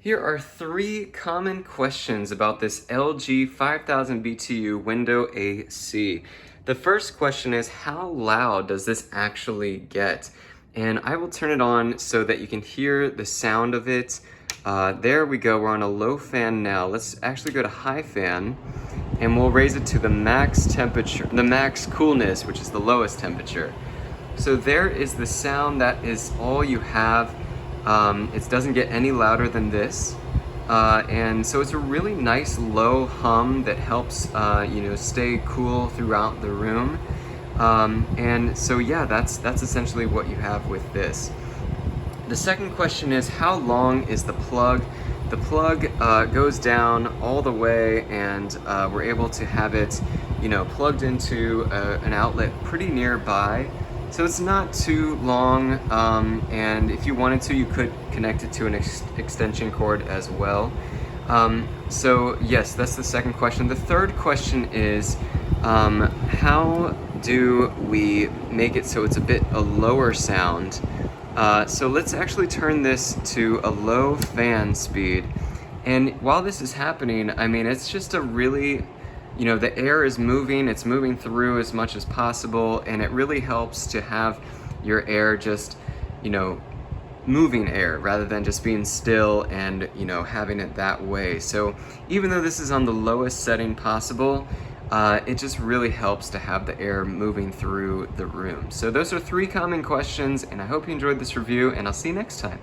Here are 3 common questions about this LG 5000 BTU window AC. The first question is, how loud does this actually get? And I will turn it on so that you can hear the sound of it. There we go, we're on a low fan now. Let's actually go to high fan and we'll raise it to the max temperature, the max coolness, which is the lowest temperature. So there is the sound, that is all you have. It doesn't get any louder than this. And so it's a really nice low hum that helps stay cool throughout the room. And so yeah, that's essentially what you have with this. The second question is, how long is the plug? The plug goes down all the way, and we're able to have it plugged into an outlet pretty nearby. So it's not too long, and if you wanted to, you could connect it to an extension cord as well. So yes, that's the second question. The third question is, how do we make it so it's a lower sound? So let's actually turn this to a low fan speed. And while this is happening, I mean, it's just a really, the air is moving, it's moving through as much as possible, and it really helps to have your air just, moving air rather than just being still and, having it that way. So even though this is on the lowest setting possible, it just really helps to have the air moving through the room. So those are 3 common questions, and I hope you enjoyed this review, and I'll see you next time.